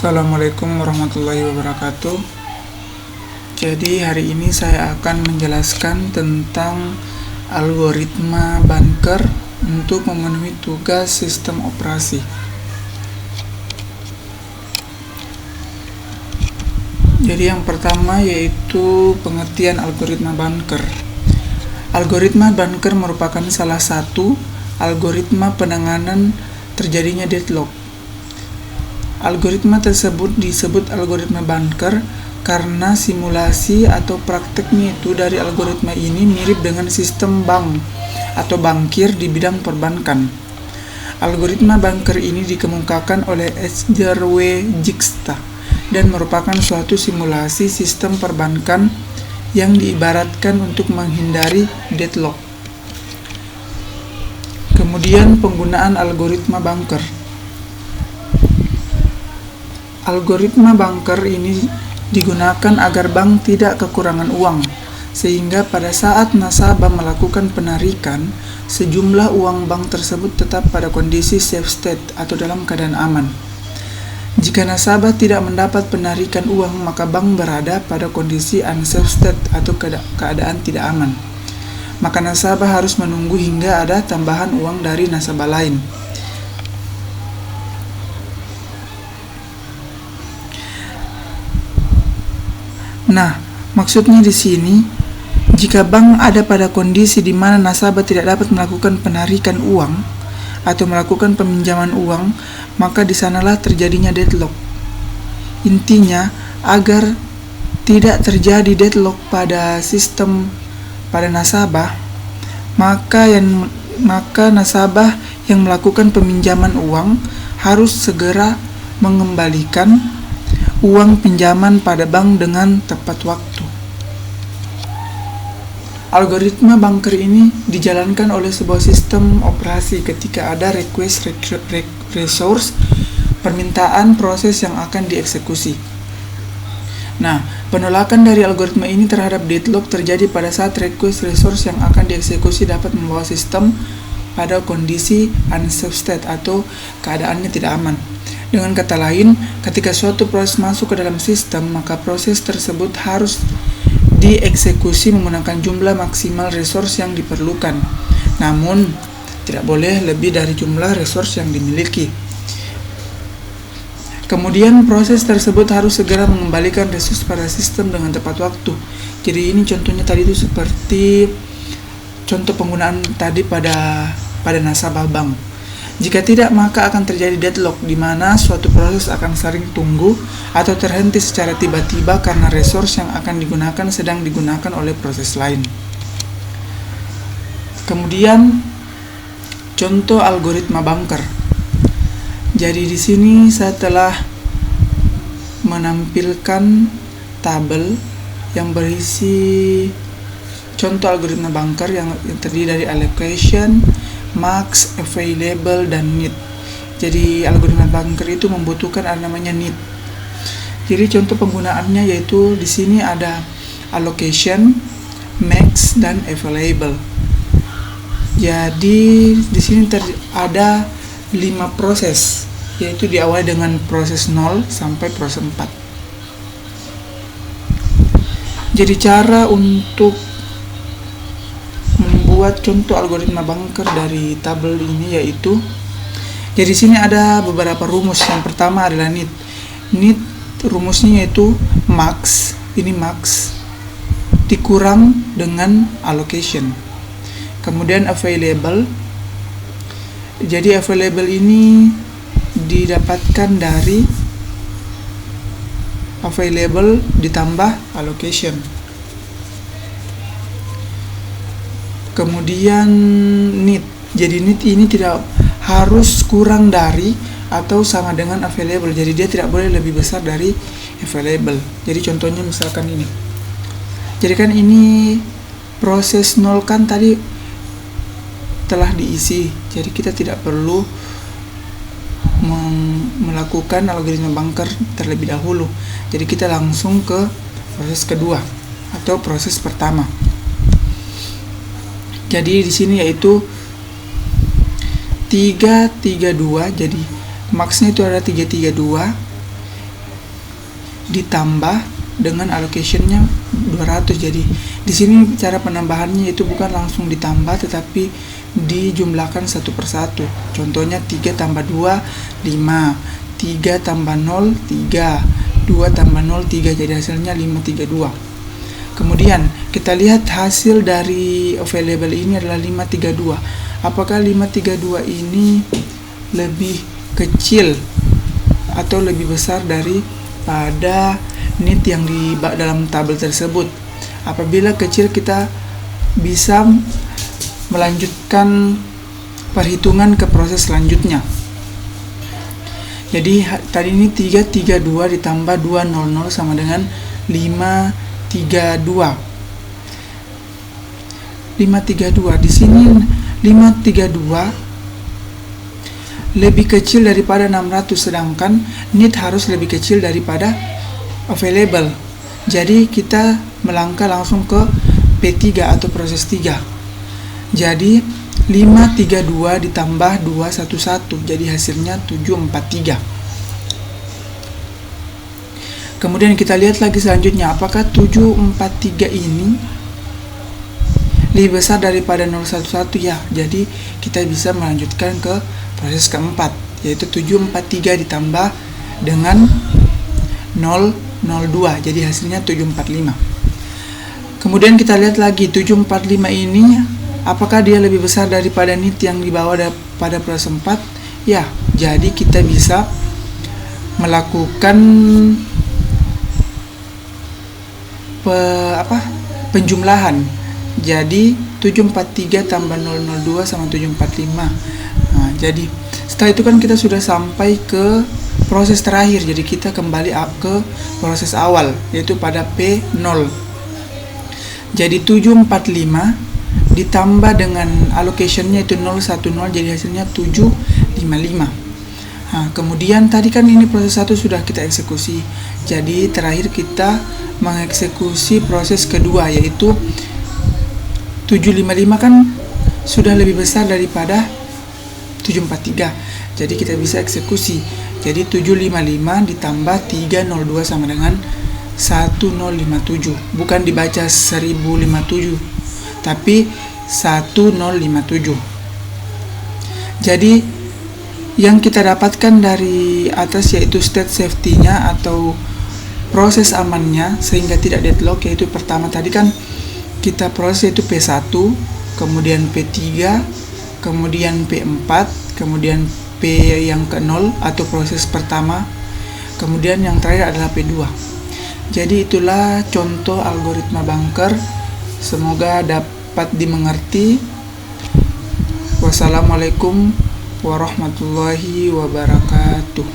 Assalamualaikum warahmatullahi wabarakatuh. Jadi hari ini saya akan menjelaskan tentang algoritma bunker untuk memenuhi tugas sistem operasi. Jadi yang pertama yaitu pengertian algoritma bunker. Algoritma bunker merupakan salah satu algoritma penanganan terjadinya deadlock. Algoritma tersebut disebut algoritma bunker karena simulasi atau prakteknya itu dari algoritma ini mirip dengan sistem bank atau bankir di bidang perbankan. Algoritma bunker ini dikemukakan oleh Edgar W. Dijkstra dan merupakan suatu simulasi sistem perbankan yang diibaratkan untuk menghindari deadlock. Kemudian penggunaan algoritma bunker. Algoritma bunker ini digunakan agar bank tidak kekurangan uang, sehingga pada saat nasabah melakukan penarikan, sejumlah uang bank tersebut tetap pada kondisi safe state atau dalam keadaan aman. Jika nasabah tidak mendapat penarikan uang, maka bank berada pada kondisi unsafe state atau keadaan tidak aman. Maka nasabah harus menunggu hingga ada tambahan uang dari nasabah lain. Nah, maksudnya di sini, jika bank ada pada kondisi di mana nasabah tidak dapat melakukan penarikan uang atau melakukan peminjaman uang, maka di sanalah terjadinya deadlock. Intinya, agar tidak terjadi deadlock pada sistem pada nasabah, maka nasabah yang melakukan peminjaman uang harus segera mengembalikan uang pinjaman pada bank dengan tepat waktu. Algoritma bunker ini dijalankan oleh sebuah sistem operasi ketika ada request resource, permintaan proses yang akan dieksekusi. Nah, penolakan dari algoritma ini terhadap deadlock terjadi pada saat request resource yang akan dieksekusi dapat membawa sistem pada kondisi unsafe state atau keadaannya tidak aman. Dengan kata lain, ketika suatu proses masuk ke dalam sistem, maka proses tersebut harus dieksekusi menggunakan jumlah maksimal resource yang diperlukan. Namun, tidak boleh lebih dari jumlah resource yang dimiliki. Kemudian, proses tersebut harus segera mengembalikan resource pada sistem dengan tepat waktu. Jadi ini contohnya tadi itu seperti contoh penggunaan tadi pada nasabah bank. Jika tidak, maka akan terjadi deadlock di mana suatu proses akan sering tunggu atau terhenti secara tiba-tiba karena resource yang akan digunakan sedang digunakan oleh proses lain. Kemudian, contoh algoritma bunker. Jadi di sini saya telah menampilkan tabel yang berisi contoh algoritma bunker yang terdiri dari allocation, max, available, dan need. Jadi algoritma bunker itu membutuhkan namanya need. Jadi contoh penggunaannya yaitu di sini ada allocation, max, dan available. Jadi di sini ada 5 proses, yaitu diawali dengan proses 0 sampai proses 4. Jadi cara untuk membuat contoh algoritma bunker dari tabel ini yaitu, jadi sini ada beberapa rumus. Yang pertama adalah need. Need rumusnya yaitu max, ini max dikurang dengan allocation. Kemudian available. Jadi available ini didapatkan dari available ditambah allocation. Kemudian need. Jadi need ini tidak harus kurang dari atau sama dengan available. Jadi dia tidak boleh lebih besar dari available. Jadi contohnya misalkan ini. Jadi kan ini proses 0 kan tadi telah diisi. Jadi kita tidak perlu melakukan algoritma bunker terlebih dahulu. Jadi kita langsung ke proses kedua atau proses pertama. Jadi di sini yaitu 332. Jadi maksnya itu ada 332 ditambah dengan allocation-nya 200. Jadi di sini cara penambahannya itu bukan langsung ditambah, tetapi dijumlahkan satu persatu. Contohnya 3 tambah 2 5, 3 tambah 0 3, 2 tambah 0 3, jadi hasilnya 532. Kemudian kita lihat hasil dari available ini adalah 532. Apakah 532 ini lebih kecil atau lebih besar daripada need yang di dalam tabel tersebut? Apabila kecil, kita bisa melanjutkan perhitungan ke proses selanjutnya. Jadi tadi ini 332 ditambah 200 sama dengan 532. 532 di sini 532 lebih kecil daripada 600, sedangkan need harus lebih kecil daripada available. Jadi kita melangkah langsung ke P3 atau proses 3. Jadi 532 ditambah 211, jadi hasilnya 743. Kemudian kita lihat lagi selanjutnya, apakah 743 ini lebih besar daripada 011? Ya, jadi kita bisa melanjutkan ke proses keempat, yaitu 743 ditambah dengan 002, jadi hasilnya 745. Kemudian kita lihat lagi 745 ini, apakah dia lebih besar daripada need yang dibawa pada proses 4? Ya, jadi kita bisa melakukan penjumlahan. Jadi 743 tambah 002 sama 745. Nah, jadi setelah itu kan kita sudah sampai ke proses terakhir. Jadi kita kembali ke proses awal, yaitu pada P0. Jadi 745 ditambah dengan allocation-nya itu 010, jadi hasilnya 755. Nah, kemudian tadi kan ini proses 1 sudah kita eksekusi. Jadi terakhir kita mengeksekusi proses kedua, yaitu 755 kan sudah lebih besar daripada 743. Jadi kita bisa eksekusi. Jadi 755 ditambah 302 sama dengan 1057. Bukan dibaca 1057, tapi 1057. Jadi yang kita dapatkan dari atas yaitu state safety-nya atau proses amannya sehingga tidak deadlock, yaitu pertama tadi kan kita proses yaitu P1, kemudian P3, kemudian P4, kemudian P yang ke-0 atau proses pertama, kemudian yang terakhir adalah P2. Jadi itulah contoh algoritma bunker. Semoga dapat dimengerti. Wassalamualaikum warahmatullahi wabarakatuh.